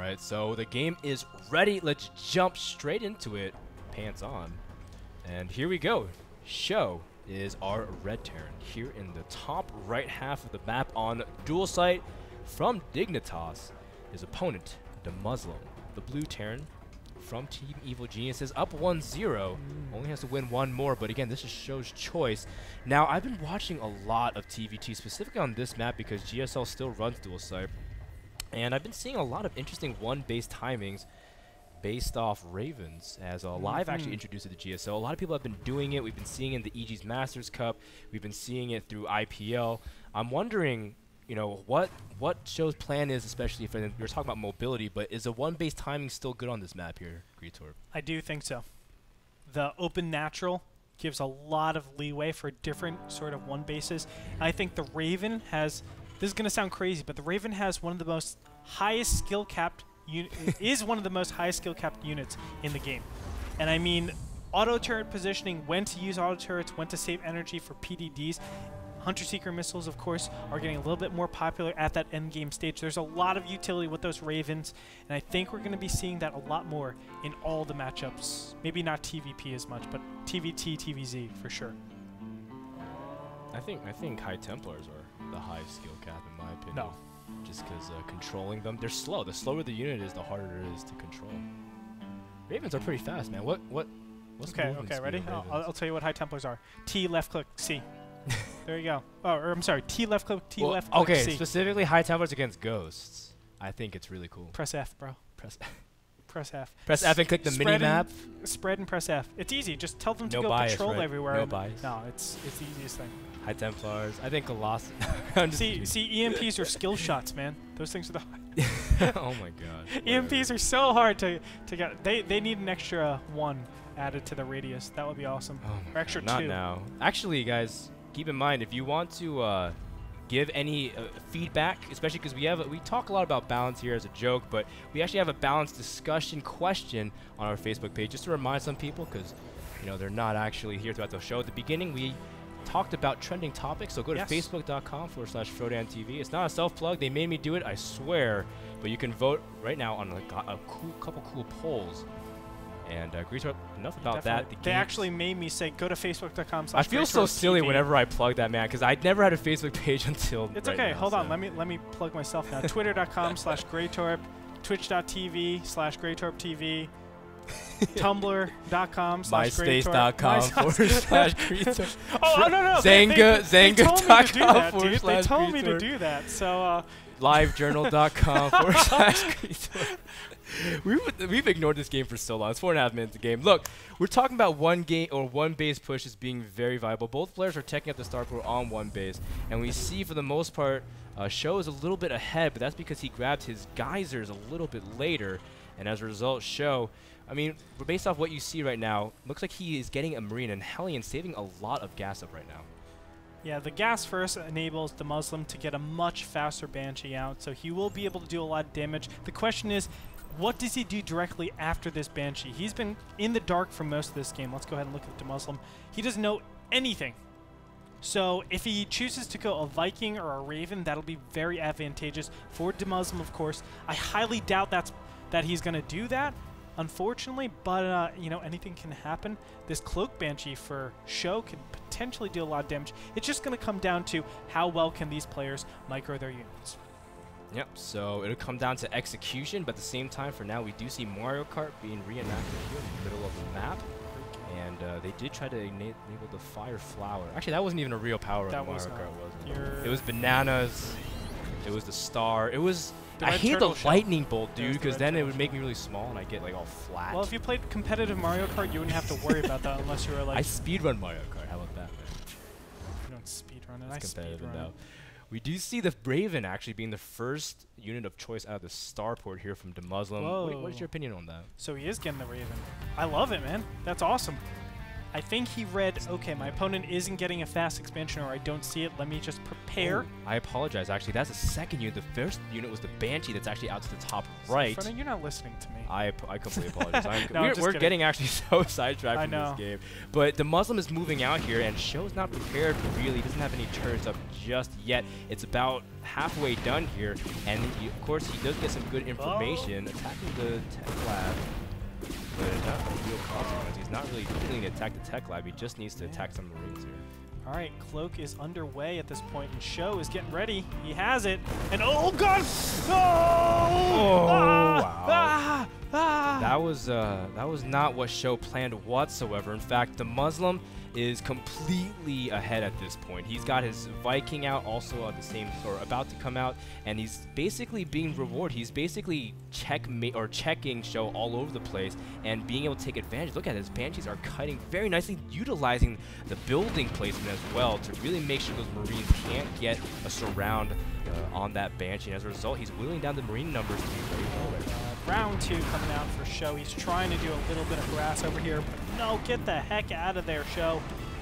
Alright, so the game is ready. Let's jump straight into it. Pants on. And here we go. Sjow is our red Terran here in the top right half of the map on dual site from Dignitas. His opponent, DeMusliM, the blue Terran from Team Evil Geniuses, up 1-0. Only has to win one more, but again, this is Sjow's choice. Now, I've been watching a lot of TVT, specifically on this map because GSL still runs dual site. And I've been seeing a lot of interesting one-base timings based off Ravens, as Live actually introduced it to GSL. A lot of people have been doing it. We've been seeing it in the EG's Masters Cup. We've been seeing it through IPL. I'm wondering, you know, what Sjow's plan is, especially if you're talking about mobility, but is a one-base timing still good on this map here, Gretorp? I do think so. The open natural gives a lot of leeway for different sort of one-bases. I think the Raven has... This is going to sound crazy, but the Raven has one of the most highest skill capped is one of the most highest skill capped units in the game. And I mean, auto turret positioning, when to use auto turrets, when to save energy for PDDs. Hunter Seeker missiles, of course, are getting a little bit more popular at that end game stage. There's a lot of utility with those Ravens, and I think we're going to be seeing that a lot more in all the matchups. Maybe not TVP as much, but TVT, TVZ for sure. I think High Templars are the high skill cap in my opinion. No. Just because controlling them, they're slow. The slower the unit is, the harder it is to control. Ravens are pretty fast, man. What's the movement speed ready? of Ravens? I'll tell you what High Templars are. T, left click, C. There you go. Oh, or I'm sorry, T, left click, T, left click, okay, C. specifically High Templars against Ghosts. I think it's really cool. Press F, bro. Press Press F. Press F and click the mini-map. Spread and press F. It's easy. Just tell them to No go bias, patrol right? everywhere. No bias. No, it's the easiest thing. High Templars. I think Colossus. see, EMPs are skill shots, man. Those things are the oh my god. EMPs are so hard to get. They need an extra 1 added to the radius. That would be awesome. Oh or extra 2. Not now. Actually, guys, keep in mind, if you want to give any feedback, especially because we talk a lot about balance here as a joke, but we actually have a balanced discussion question on our Facebook page, just to remind some people, because you know they're not actually here throughout the show. At the beginning, we talked about trending topics, so go to facebook.com/FrodanTV. It's not a self-plug. They made me do it, I swear, but you can vote right now on a couple cool polls. And Gretorp, enough about that. They actually made me say, go to facebook.com/. I feel so silly whenever I plug that, man, because I never had a Facebook page until. It's right okay. now, Hold on. so. Let me plug myself now. Twitter.com/Gretorp, Twitch.tv/GretorpTV, Tumblr.com/Gretorp, MySpace.com/Gretorp. Oh no! Zanga.com/Gretorp. They told me to do that. So. LiveJournal.com/Gretorp. We've ignored this game for so long. It's 4.5 minutes a game. Look, we're talking about one base push as being very viable. Both players are taking up the star core on one base, and we see for the most part Sjow is a little bit ahead, but that's because he grabbed his geysers a little bit later, and as a result, Sjow, I mean, based off what you see right now, looks like he is getting a Marine and Hellion, saving a lot of gas up right now. Yeah, the gas first enables DeMusliM to get a much faster Banshee out, so he will be able to do a lot of damage. The question is, what does he do directly after this Banshee? He's been in the dark for most of this game. Let's go ahead and look at DeMusliM. He doesn't know anything. So if he chooses to go a Viking or a Raven, that'll be very advantageous for DeMusliM, of course. I highly doubt that he's going to do that, unfortunately, but you know, anything can happen. This Cloak Banshee for Sjow can potentially do a lot of damage. It's just going to come down to how well can these players micro their units. Yep, so it'll come down to execution, but at the same time, for now, we do see Mario Kart being reenacted here in the middle of the map. And they did try to enable the Fire Flower. Actually, that wasn't even a real power up Mario Kart, was it? It was bananas. It was the star. It was... I hate the lightning bolt, dude, because then it would make me really small and I get like all flat. Well, if you played competitive Mario Kart, you wouldn't have to worry about that unless you were like... I speedrun Mario Kart. How about that, man? You don't speedrun it. It's competitive now. We do see the Raven actually being the first unit of choice out of the starport here from DeMusliM. What is your opinion on that? So he is getting the Raven. I love it, man. That's awesome. I think he read, okay, my opponent isn't getting a fast expansion, or I don't see it. Let me just prepare. Oh, I apologize. Actually, that's the second unit. The first unit was the Banshee that's actually out to the top right. Frodan, you're not listening to me. I completely apologize. No, we're getting actually so sidetracked in this game. But DeMusliM is moving out here, and Show's not prepared really. He doesn't have any turns up just yet. It's about halfway done here, and of course he does get some good information attacking the tech lab. But it's not a real consequence. He's not really willing to attack the tech lab. He just needs to attack some Marines here. All right, Cloak is underway at this point, and Sjow is getting ready. He has it, and oh god! Oh! Wow! That was not what Sjow planned whatsoever. In fact, DeMusliM is completely ahead at this point. He's got his Viking out, also at the same, or about to come out, and he's basically being rewarded. He's basically checking Sjow all over the place and being able to take advantage. Look at his Banshees are cutting very nicely, utilizing the building placement as well to really make sure those Marines can't get a surround on that Banshee. And as a result, he's whittling down the Marine numbers to be very good. Round 2 coming out for Sjow. He's trying to do a little bit of harass over here, but no, get the heck out of there, Sjow.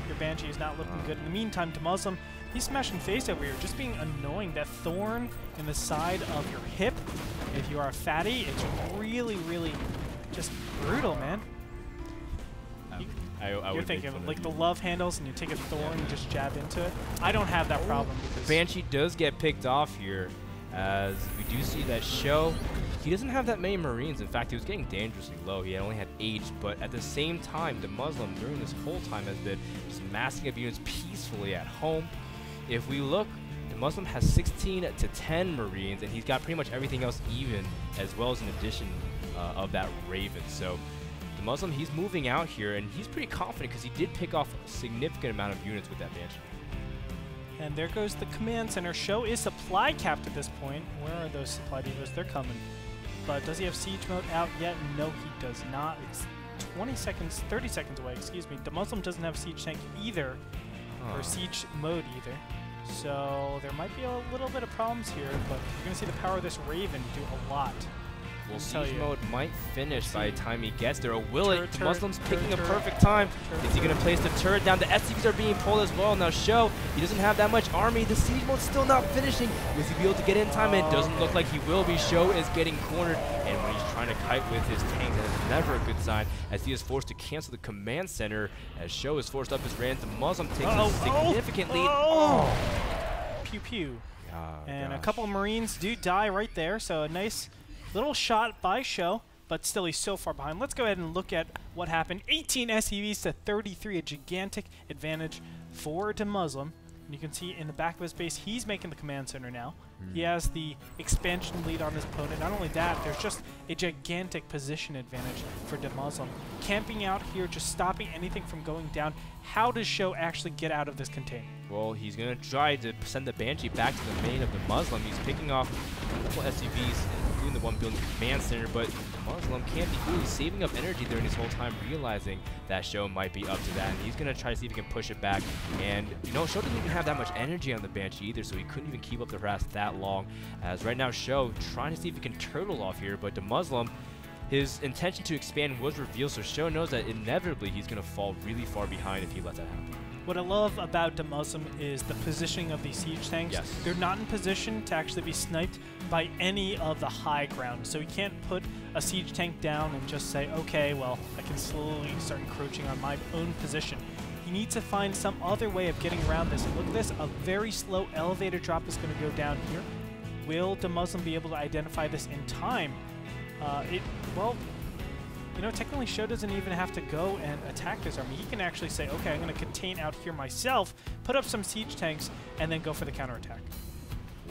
Your Banshee is not looking good. In the meantime, DeMusliM, he's smashing face over here, just being annoying. That thorn in the side of your hip, if you are a fatty, it's really, really just brutal, man. You're thinking like the love handles and you take a thorn and just jab into it. I don't have that problem. Because Banshee does get picked off here, as we do see that Sjow, he doesn't have that many Marines. In fact, he was getting dangerously low. He only had 8, but at the same time, DeMusliM during this whole time has been just massing up units peacefully at home. If we look, DeMusliM has 16 to 10 Marines, and he's got pretty much everything else even, as well as an addition of that Raven. So DeMusliM, he's moving out here, and he's pretty confident because he did pick off a significant amount of units with that Banshee. And there goes the command center. Sjow is supply capped at this point. Where are those supply depots? They're coming. But does he have siege mode out yet? No, he does not. It's 20 seconds, 30 seconds away, excuse me. DeMusliM doesn't have siege tank either, or siege mode either. So there might be a little bit of problems here, but you're going to see the power of this Raven do a lot. Well, siege mode might finish by the time he gets there. Or will it? DeMusliM's picking a perfect time. Is he going to place the turret down? The SCVs are being pulled as well. Now Sjow, he doesn't have that much army. The siege mode's still not finishing. Will he be able to get in time? It doesn't look like he will be. Sjow is getting cornered, and when he's trying to kite with his tank, that is never a good sign, as he is forced to cancel the command center, as Sjow is forced up his range. DeMusliM takes a significant lead. Pew pew. And a couple of Marines do die right there, so a nice little shot by Sjow, but still he's so far behind. Let's go ahead and look at what happened. 18 SCVs to 33, a gigantic advantage for DeMusliM. And you can see in the back of his base, he's making the command center now. He has the expansion lead on his opponent. Not only that, there's just a gigantic position advantage for DeMusliM. Camping out here, just stopping anything from going down. How does Sjow actually get out of this containment? Well, he's going to try to send the Banshee back to the main of DeMusliM. He's picking off multiple SCVs, including the one building command center, but DeMusliM can't be really saving up energy during this whole time, realizing that Sjow might be up to that, and he's going to try to see if he can push it back. And, you know, Sjow doesn't even have that much energy on the Banshee either, so he couldn't even keep up the harass that long. As right now, Sjow trying to see if he can turtle off here, but DeMusliM, his intention to expand was revealed, so Sjow knows that inevitably he's going to fall really far behind if he lets that happen. What I love about DeMusliM is the positioning of these siege tanks. Yes. They're not in position to actually be sniped by any of the high ground. So he can't put a siege tank down and just say, okay, well, I can slowly start encroaching on my own position. He needs to find some other way of getting around this. And look at this, a very slow elevator drop is going to go down here. Will DeMusliM be able to identify this in time? Well, you know, technically Sjow doesn't even have to go and attack this army. He can actually say, okay, I'm going to contain out here myself, put up some siege tanks, and then go for the counterattack.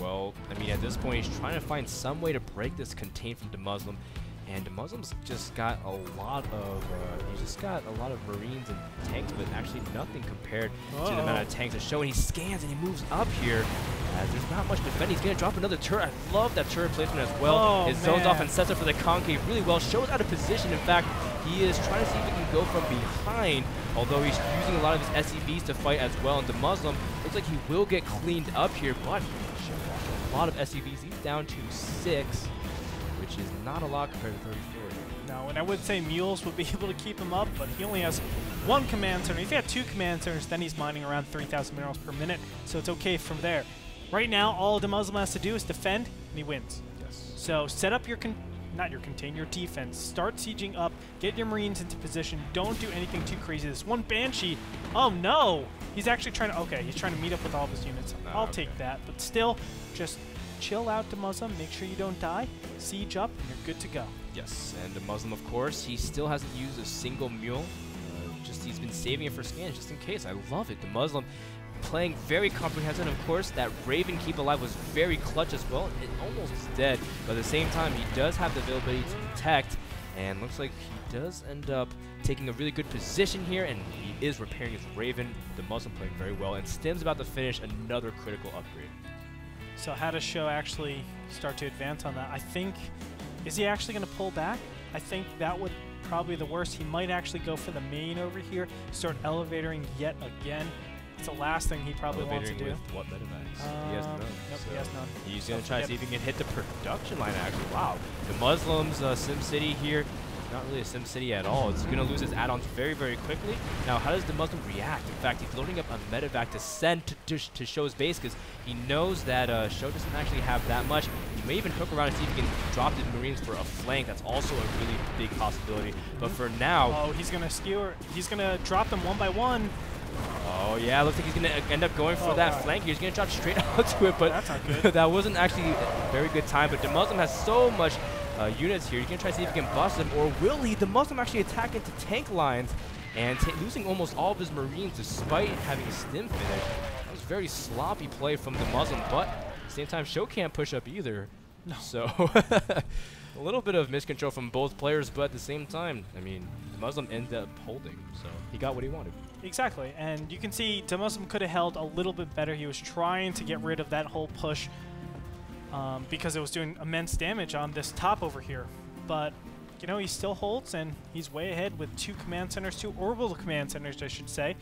Well, I mean, at this point, he's trying to find some way to break this contain from DeMusliM, and DeMuslim's just got a lot of Marines and tanks, but actually nothing compared to the amount of tanks that Sjow. And he scans and he moves up here. There's not much defending. He's going to drop another turret. I love that turret placement as well. It zones off and sets up for the concave really well. Show's out of position. In fact, he is trying to see if he can go from behind, although he's using a lot of his SCVs to fight as well. And DeMusliM looks like he will get cleaned up here, but a lot of SCVs. He's down to 6, which is not a lot compared to 34. No, and I would say Mules would be able to keep him up, but he only has 1 command center. If he had 2 command centers, then he's mining around 3,000 minerals per minute, so it's okay from there. Right now, all DeMusliM has to do is defend, and he wins. Yes. So set up your your defense. Start sieging up. Get your Marines into position. Don't do anything too crazy. This one Banshee, oh no! He's actually trying to, okay, he's trying to meet up with all of his units. I'll take that, but still, just chill out, DeMusliM. Make sure you don't die. Siege up, and you're good to go. Yes, and DeMusliM, of course, he still hasn't used a single mule. He's been saving it for scans just in case. I love it. DeMusliM playing very comprehensive. Of course, that Raven keep alive was very clutch as well. It almost is dead, but at the same time, he does have the availability to protect, and looks like he does end up taking a really good position here, and he is repairing his Raven. DeMusliM playing very well, and Stim's about to finish another critical upgrade. So how does Sjow actually start to advance on that? I think, is he actually going to pull back? I think that would probably the worst. He might actually go for the main over here, start elevatoring yet again. It's the last thing he probably wants to do. With what medevacs? He has none. Nope, he has none. He's going to try to see if he can hit the production line, actually. Wow. DeMusliM's SimCity here, not really a SimCity at all. It's going to lose his add-ons very, very quickly. Now, how does DeMusliM react? In fact, he's loading up a medevac to send to Sjow's base because he knows that Sjow doesn't actually have that much. He may even hook around and see if he can drop the Marines for a flank. That's also a really big possibility. But for now... Oh, he's going to skewer. He's going to drop them one by one. Oh, yeah, looks like he's going to end up going for that flank. He's going to drop straight onto it, but that's not good. That wasn't actually a very good time. But DeMusliM has so much units here. He's going to try to see if he can bust them, or will he? DeMusliM actually attack into tank lines and losing almost all of his Marines despite having a stim finish. That was very sloppy play from DeMusliM, but at the same time, Sjow can't push up either. No. So a little bit of miscontrol from both players, but at the same time, I mean, DeMusliM ended up holding, so he got what he wanted. Exactly, and you can see DeMusliM could have held a little bit better. He was trying to get rid of that whole push because it was doing immense damage on this top over here. But, you know, he still holds, and he's way ahead with 2 command centers, 2 orbital command centers, I should say.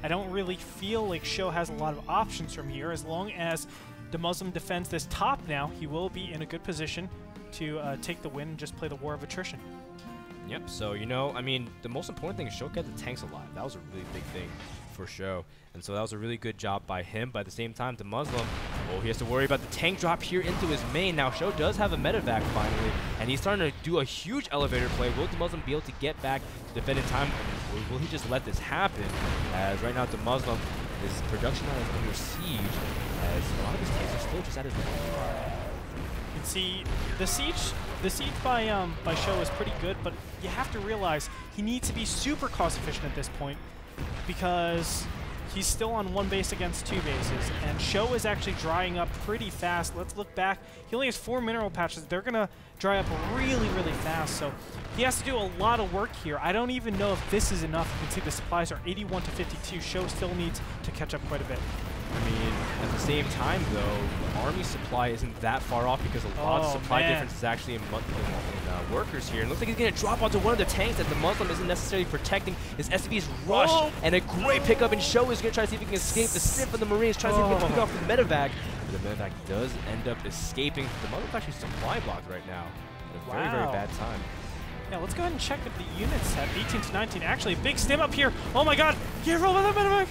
I don't really feel like Sjow has a lot of options from here. As long as DeMusliM defends this top now, he will be in a good position to take the win and just play the war of attrition. Yep, so, you know, I mean, the most important thing is Sjow kept the tanks alive. That was a really big thing for Sjow. And so that was a really good job by him. But at the same time, DeMusliM, well, he has to worry about the tank drop here into his main. Now, Sjow does have a medevac finally, and he's starting to do a huge elevator play. Will DeMusliM be able to get back to defend in time? Or will he just let this happen? As right now, DeMusliM, his production line is under siege, as a lot of his tanks are still just at his main. You can see the siege by Sjow is pretty good, but you have to realize he needs to be super cost efficient at this point because he's still on 1 base against 2 bases, and Sjow is actually drying up pretty fast. Let's look back. He only has 4 mineral patches. They're going to dry up really, really fast, so he has to do a lot of work here. I don't even know if this is enough. You can see the supplies are 81 to 52. Sjow still needs to catch up quite a bit. I mean, at the same time, though, the army supply isn't that far off because a lot of supply difference is actually in workers here. And it looks like he's going to drop onto one of the tanks that DeMusliM isn't necessarily protecting. His SCV's rushed, and a great pickup, and Sjow is going to try to see if he can escape the stim from the Marines, try to see if he can pick off the medevac. But the medevac does end up escaping. DeMusliM's actually supply blocked right now at a very, very bad time. Yeah, let's go ahead and check if the units at 18 to 19. Actually, a big stim up here. Oh my god, get rolled by that medevac.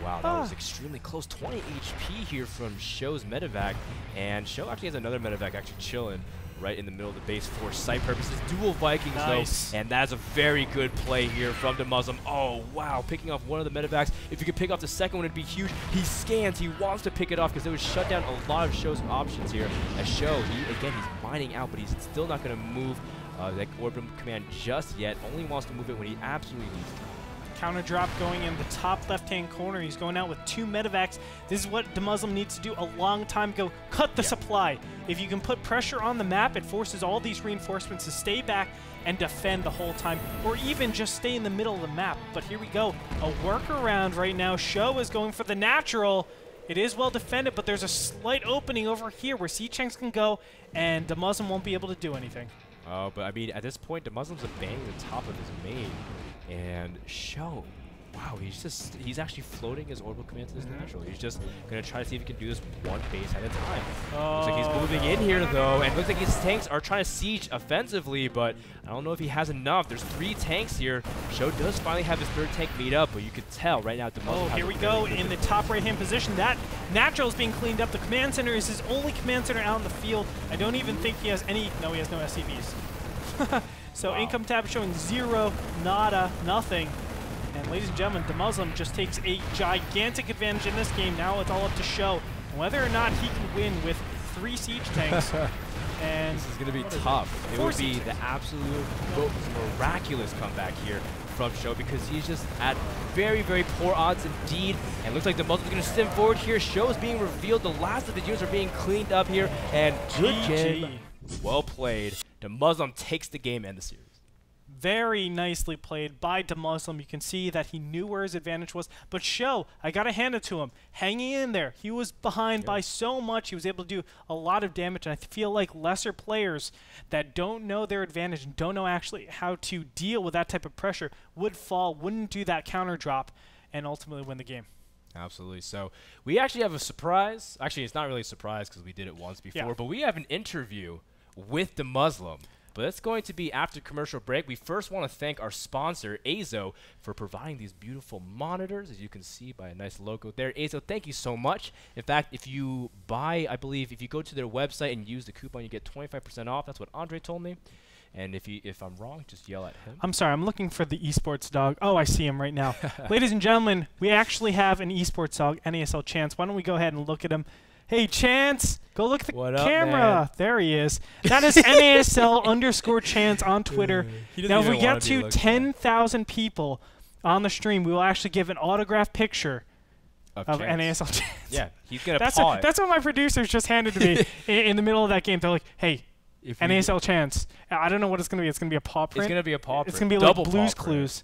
Wow, that was extremely close. 20 HP here from Sjow's medevac, and Sjow actually has another medevac actually chilling right in the middle of the base for sight purposes. Dual Vikings, though, and that's a very good play here from DeMusliM. Oh, wow, picking off one of the medevacs. If you could pick off the second one, it'd be huge. He scans. He wants to pick it off because it would shut down a lot of Sjow's options here. As Sjow, again, he's mining out, but he's still not going to move that orbital command just yet. Only wants to move it when he absolutely needs to. Counter drop going in the top left-hand corner. He's going out with 2 medevacs. This is what DeMusliM needs to do a long time ago. Cut the supply. If you can put pressure on the map, it forces all these reinforcements to stay back and defend the whole time, or even just stay in the middle of the map. But here we go. A workaround right now. Sjow is going for the natural. It is well defended, but there's a slight opening over here where Seachanks can go, and DeMusliM won't be able to do anything. Oh, but I mean, at this point, DeMusliM's abandoning the top of his main. And Sjow Wow, he's actually floating his orbital command to this natural. He's just gonna try to see if he can do this one base at a time. Looks like he's moving in here though, and looks like his tanks are trying to siege offensively, but I don't know if he has enough. There's 3 tanks here. Sjow does finally have his 3rd tank meet up, but you could tell right now DeMusliM here we go in the top right-hand position. That natural is being cleaned up. The command center is his only command center out in the field. I don't even think he has any. No, he has no SCVs. So wow. Income tab showing 0, nada, nothing. And ladies and gentlemen, DeMusliM just takes a gigantic advantage in this game. Now it's all up to Sjow whether or not he can win with 3 siege tanks. And this is going to be tough. It would be the absolute miraculous comeback here from Sjow because he's just at very, very poor odds indeed. And looks like DeMuslim's going to stem forward here. Sjow is being revealed. The last of the units are being cleaned up here. And good game. Well played. DeMusliM takes the game and the series. Very nicely played by DeMusliM. You can see that he knew where his advantage was. But Sjow, I got to hand it to him. Hanging in there. He was behind by so much. He was able to do a lot of damage. And I feel like lesser players that don't know their advantage and don't know actually how to deal with that type of pressure would fall, wouldn't do that counter drop, and ultimately win the game. Absolutely. So we actually have a surprise. Actually, it's not really a surprise because we did it once before. But we have an interview with DeMusliM. But it's going to be after commercial break. We first want to thank our sponsor, Azo, for providing these beautiful monitors, as you can see by a nice logo there. Azo, thank you so much. In fact, if you buy, I believe, if you go to their website and use the coupon, you get 25% off. That's what Andre told me. And if I'm wrong, just yell at him. I'm sorry, I'm looking for the esports dog. Oh, I see him right now. Ladies and gentlemen, we actually have an esports dog, NASL Chance. Why don't we go ahead and look at him? Hey, Chance, go look at the camera. There he is. That is NASL_Chance on Twitter. Now, if we get to 10,000 people on the stream, we will actually give an autographed picture of NASL Chance. Yeah, he's going to paw it. That's what my producers just handed to me in the middle of that game. They're like, hey, NASL Chance. I don't know what it's going to be. It's going to be a paw print. It's going to be a paw print. It's going to be like Blue's Clues.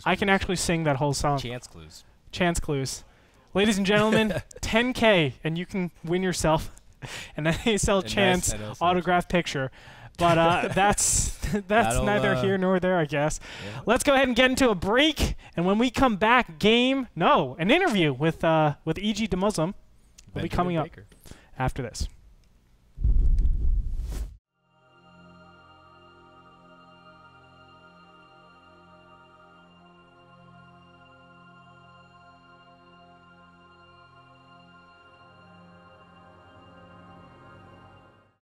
I can actually sing that whole song. Chance Clues. Chance Clues. Ladies and gentlemen, 10K, and you can win yourself an NASL Chance autograph picture. But that's neither here nor there, I guess. Yeah. Let's go ahead and get into a break, and when we come back, an interview with EG DeMusliM will be coming up after this.